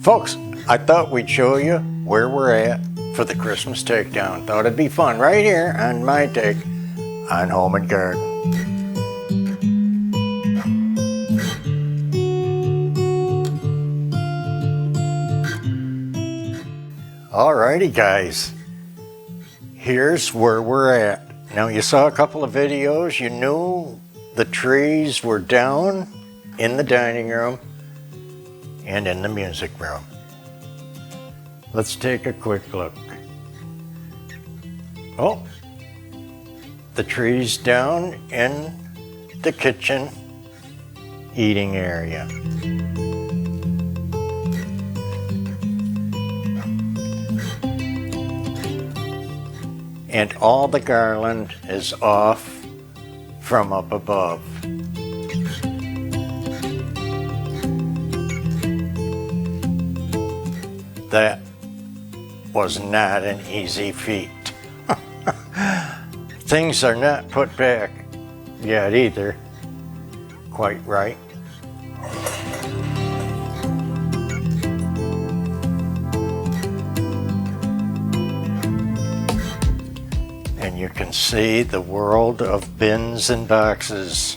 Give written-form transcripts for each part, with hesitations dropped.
Folks, I thought we'd show you where we're at for the Christmas takedown. Thought it'd be fun right here on my take on Home and Garden. Alrighty guys, here's where we're at. Now you saw a couple of videos, you knew the trees were down in the dining room and in the music room. Let's take a quick look. Oh, the trees down in the kitchen eating area. And all the garland is off from up above. That was not an easy feat. Things are not put back yet either, quite right. And you can see the world of bins and boxes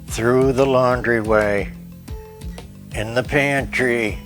through the laundryway, in the pantry.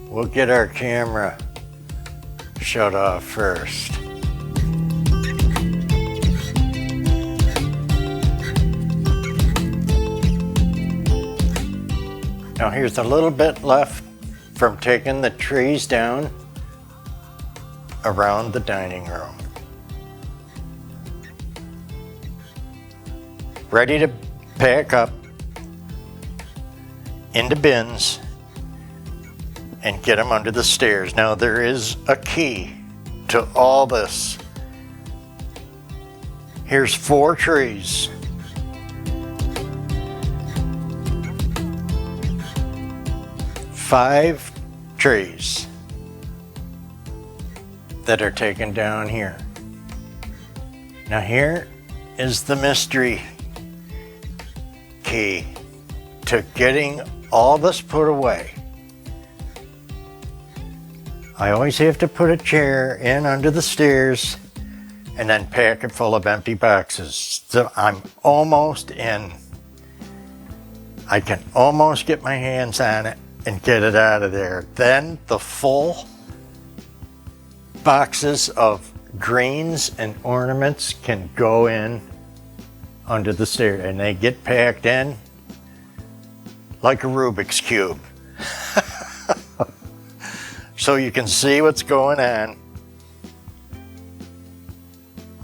We'll get our camera shut off first. Now here's a little bit left from taking the trees down around the dining room. Ready to pack up into bins and get them under the stairs. Now there is a key to all this. Here's 4 trees. Five trees that are taken down here. Now here is the mystery key to getting all this put away. I always have to put a chair in under the stairs and then pack it full of empty boxes. So I'm almost in. I can almost get my hands on it and get it out of there. Then the full boxes of greens and ornaments can go in under the stairs and they get packed in like a Rubik's Cube. So you can see what's going on.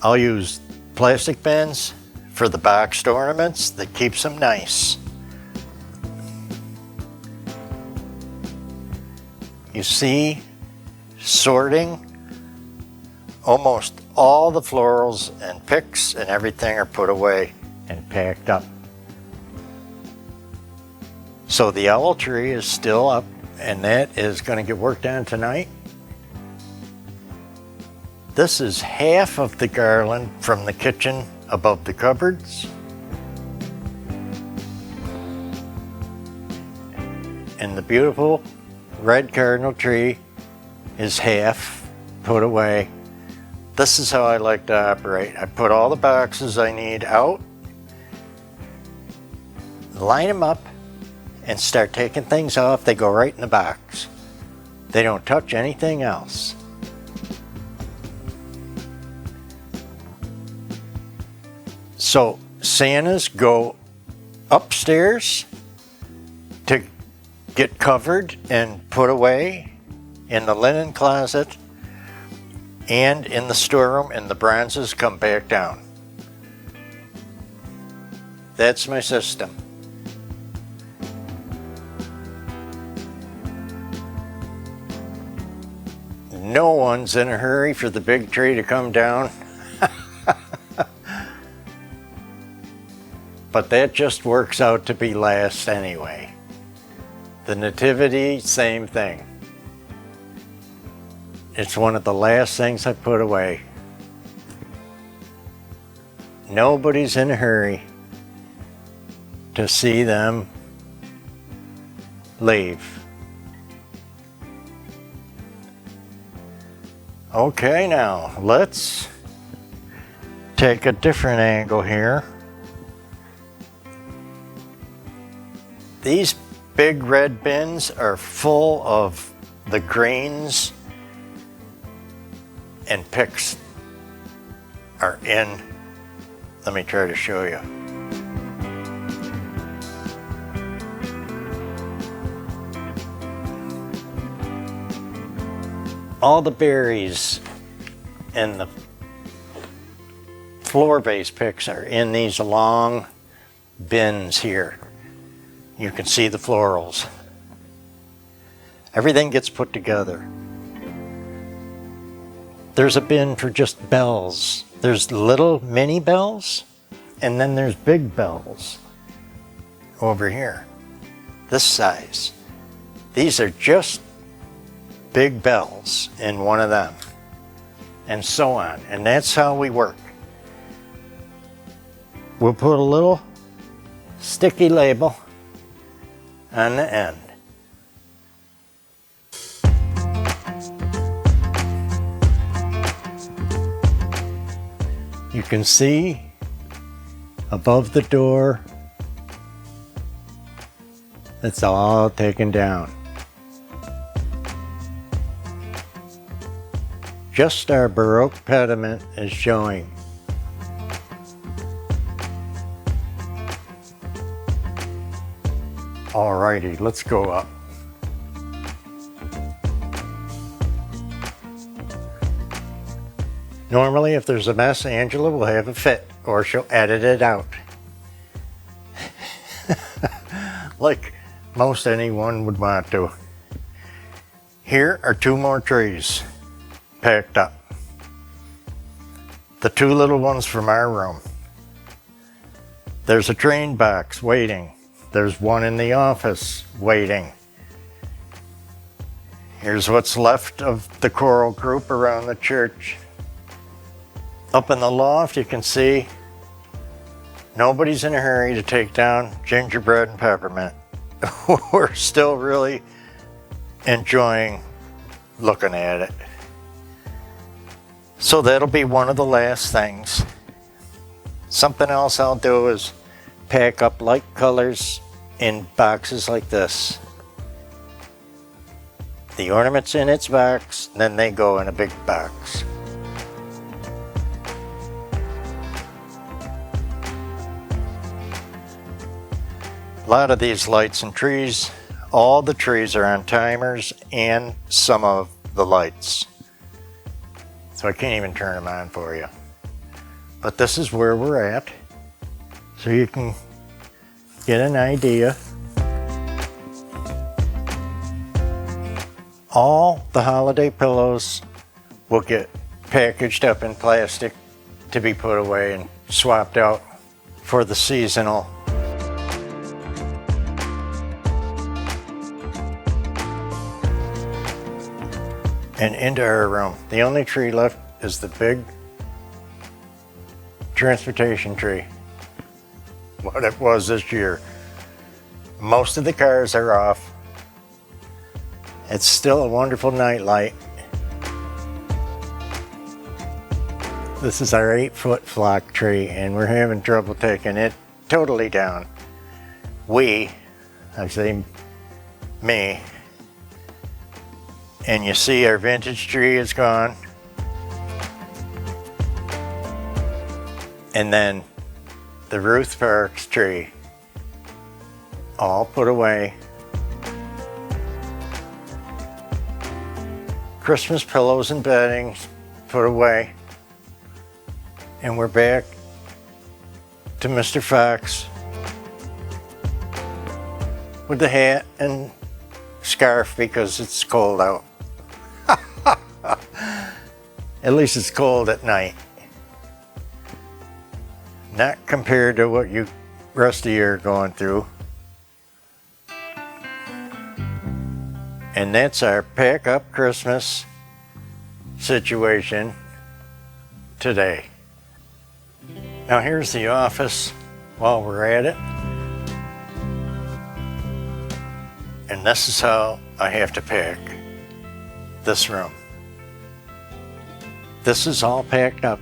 I'll use plastic bins for the boxed ornaments that keeps them nice. You see, sorting, almost all the florals and picks and everything are put away and packed up. So the owl tree is still up, and that is going to get worked on tonight. This is half of the garland from the kitchen above the cupboards. And the beautiful red cardinal tree is half put away. This is how I like to operate. I put all the boxes I need out, line them up, and start taking things off. They go right in the box. They don't touch anything else. So Santas go upstairs to get covered and put away in the linen closet and in the storeroom, and the bronzes come back down. That's my system. No one's in a hurry for the big tree to come down. But that just works out to be last anyway. The nativity, same thing. It's one of the last things I put away. Nobody's in a hurry to see them leave. Okay, now let's take a different angle here. These big red bins are full of the greens, and picks are in. Let me try to show you. All the berries and the floor-based picks are in these long bins here. You can see the florals. Everything gets put together. There's a bin for just bells. There's little mini bells, and then there's big bells over here, this size. These are just big bells in one of them, and so on. And that's how we work. We'll put a little sticky label on the end. You can see above the door, it's all taken down. Just our Baroque pediment is showing. Alrighty, let's go up. Normally, if there's a mess, Angela will have a fit, or she'll edit it out. Like most anyone would want to. Here are 2 more trees packed up. The 2 little ones from our room. There's a train box waiting. There's one in the office waiting. Here's what's left of the choral group around the church. Up in the loft, you can see nobody's in a hurry to take down gingerbread and peppermint. We're still really enjoying looking at it. So that'll be one of the last things. Something else I'll do is pack up light colors in boxes like this. The ornament's in its box, then they go in a big box. A lot of these lights and trees, all the trees are on timers and some of the lights. So I can't even turn them on for you. But this is where we're at, so you can get an idea. All the holiday pillows will get packaged up in plastic to be put away and swapped out for the seasonal. And into our room. The only tree left is the big transportation tree. What it was this year. Most of the cars are off. It's still a wonderful night light. This is our 8-foot flock tree, and we're having trouble taking it totally down. I say me. And you see our vintage tree is gone. And then the Ruth Parks tree, all put away. Christmas pillows and bedding put away. And we're back to Mr. Fox with the hat and scarf because it's cold out. At least it's cold at night. Not compared to what you rest of you are going through. And that's our pack up Christmas situation today. Now here's the office while we're at it. And this is how I have to pack this room. This is all packed up.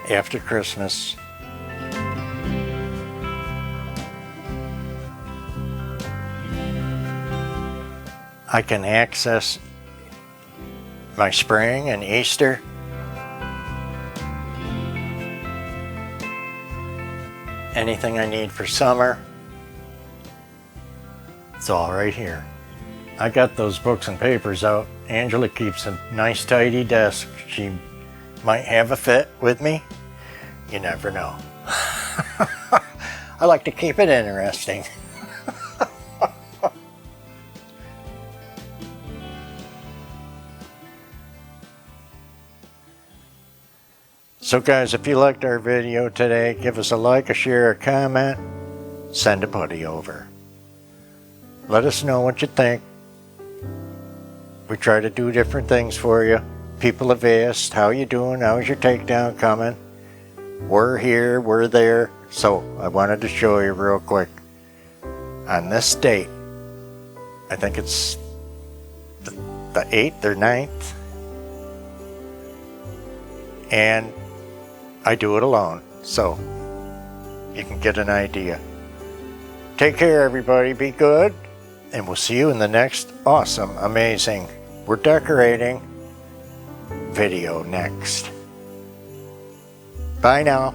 After Christmas. I can access my spring and Easter. Anything I need for summer. It's all right here. I got those books and papers out. Angela keeps a nice tidy desk. She might have a fit with me. You never know. I like to keep it interesting. So guys, if you liked our video today, give us a like, a share, a comment, send a buddy over. Let us know what you think. We try to do different things for you. People have asked, how you doing? How's your takedown coming? We're here, we're there. So I wanted to show you real quick. On this date, I think it's the 8th or 9th. And I do it alone, so you can get an idea. Take care, everybody. Be good. And we'll see you in the next awesome, amazing, we're decorating video next. Bye now.